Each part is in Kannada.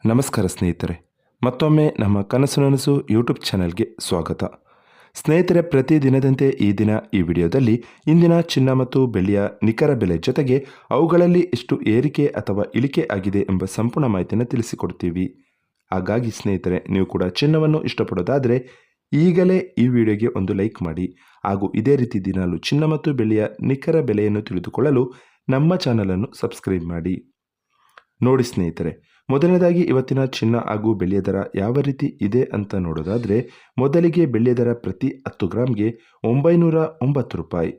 ನಮಸ್ಕಾರ ಸ್ನೇಹಿತರೆ, ಮತ್ತೊಮ್ಮೆ ನಮ್ಮ ಕನಸು ನನಸು ಯೂಟ್ಯೂಬ್ ಚಾನೆಲ್ಗೆ ಸ್ವಾಗತ. ಸ್ನೇಹಿತರೆ, ಪ್ರತಿದಿನದಂತೆ ಈ ದಿನ ಈ ವಿಡಿಯೋದಲ್ಲಿ ಇಂದಿನ ಚಿನ್ನ ಮತ್ತು ಬೆಳ್ಳಿಯ ನಿಖರ ಬೆಲೆ ಜೊತೆಗೆ ಅವುಗಳಲ್ಲಿ ಎಷ್ಟು ಏರಿಕೆ ಅಥವಾ ಇಳಿಕೆ ಆಗಿದೆ ಎಂಬ ಸಂಪೂರ್ಣ ಮಾಹಿತಿಯನ್ನು ತಿಳಿಸಿಕೊಡ್ತೀವಿ. ಹಾಗಾಗಿ ಸ್ನೇಹಿತರೆ, ನೀವು ಕೂಡ ಚಿನ್ನವನ್ನು ಇಷ್ಟಪಡೋದಾದರೆ ಈಗಲೇ ಈ ವಿಡಿಯೋಗೆ ಒಂದು ಲೈಕ್ ಮಾಡಿ. ಹಾಗೂ ಇದೇ ರೀತಿ ದಿನಾಲು ಚಿನ್ನ ಮತ್ತು ಬೆಳ್ಳಿಯ ನಿಖರ ಬೆಲೆಯನ್ನು ತಿಳಿದುಕೊಳ್ಳಲು ನಮ್ಮ ಚಾನಲನ್ನು ಸಬ್ಸ್ಕ್ರೈಬ್ ಮಾಡಿ. ನೋಡಿ ಸ್ನೇಹಿತರೆ, ಮೊದಲನೇದಾಗಿ ಇವತ್ತಿನ ಚಿನ್ನ ಹಾಗೂ ಬೆಳ್ಳಿಯ ದರ ಯಾವ ರೀತಿ ಇದೆ ಅಂತ ನೋಡೋದಾದರೆ, ಮೊದಲಿಗೆ ಬೆಳ್ಳಿಯ ದರ ಪ್ರತಿ 10 ಗ್ರಾಮ್ಗೆ 909 ರೂಪಾಯಿ,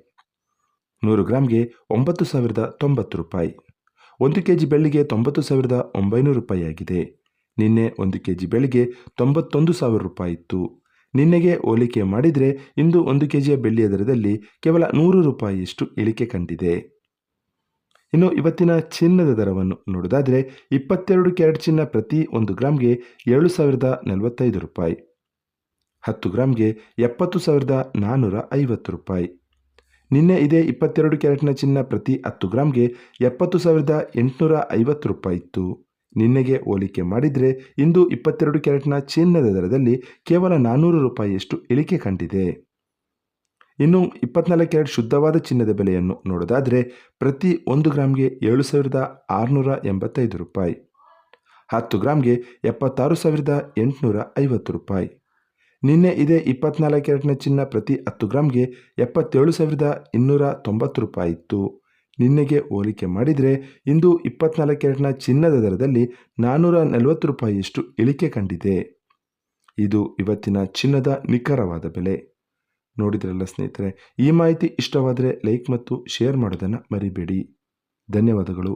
100 ಗ್ರಾಮ್ಗೆ 9,090 ರೂಪಾಯಿ. 1 ಕೆಜಿ ಬೆಳ್ಳಿಗೆ 90,900 ರೂಪಾಯಿ ಆಗಿದೆ. ನಿನ್ನೆ 1 ಕೆಜಿ ಬೆಳ್ಳಿಗೆ 91,000 ರೂಪಾಯಿ ಇತ್ತು. ನಿನ್ನೆಗೆ ಹೋಲಿಕೆ ಮಾಡಿದರೆ ಇಂದು 1 ಕೆಜಿಯ ಬೆಳ್ಳಿಯ ದರದಲ್ಲಿ ಕೇವಲ 100 ರೂಪಾಯಿಯಷ್ಟು ಇಳಿಕೆ ಕಂಡಿದೆ. ಇನ್ನು ಇವತ್ತಿನ ಚಿನ್ನದ ದರವನ್ನು ನೋಡೋದಾದರೆ, 22 ಕ್ಯಾರೆಟ್ ಚಿನ್ನ ಪ್ರತಿ 1 ಗ್ರಾಮ್ಗೆ 7,045 ರೂಪಾಯಿ, 10 ಗ್ರಾಮ್ಗೆ 70,450 ರೂಪಾಯಿ. ನಿನ್ನೆ ಇದೇ 22 ಕ್ಯಾರೆಟ್ನ ಚಿನ್ನ ಪ್ರತಿ 10 ಗ್ರಾಮ್ಗೆ 70,850 ರೂಪಾಯಿ ಇತ್ತು. ನಿನ್ನೆಗೆ ಹೋಲಿಕೆ ಮಾಡಿದರೆ ಇಂದು 22 ಕ್ಯಾರೆಟ್ನ ಚಿನ್ನದ ದರದಲ್ಲಿ ಕೇವಲ 400 ರೂಪಾಯಿಯಷ್ಟು ಇಳಿಕೆ ಕಂಡಿದೆ. ಇನ್ನು 24 ಕ್ಯಾರೆಟ್ ಶುದ್ಧವಾದ ಚಿನ್ನದ ಬೆಲೆಯನ್ನು ನೋಡೋದಾದರೆ, ಪ್ರತಿ 1 ಗ್ರಾಮ್ಗೆ 7,685 ರೂಪಾಯಿ, 10 ಗ್ರಾಮ್ಗೆ 76,850 ರೂಪಾಯಿ. ನಿನ್ನೆ ಇದೇ 24 ಕ್ಯಾರೆಟ್ನ ಚಿನ್ನ ಪ್ರತಿ 10 ಗ್ರಾಮ್ಗೆ 77,290 ರೂಪಾಯಿ ಇತ್ತು. ನಿನ್ನೆಗೆ ಹೋಲಿಕೆ ಮಾಡಿದರೆ ಇಂದು 24 ಕ್ಯಾರೆಟ್ನ ಚಿನ್ನದ ದರದಲ್ಲಿ 440 ರೂಪಾಯಿಯಷ್ಟು ಇಳಿಕೆ ಕಂಡಿದೆ. ಇದು ಇವತ್ತಿನ ಚಿನ್ನದ ನಿಖರವಾದ ಬೆಲೆ. ನೋಡಿದ್ರಲ್ಲ ಸ್ನೇಹಿತರೆ, ಈ ಮಾಹಿತಿ ಇಷ್ಟವಾದರೆ ಲೈಕ್ ಮತ್ತು ಶೇರ್ ಮಾಡೋದನ್ನು ಮರಿಬೇಡಿ. ಧನ್ಯವಾದಗಳು.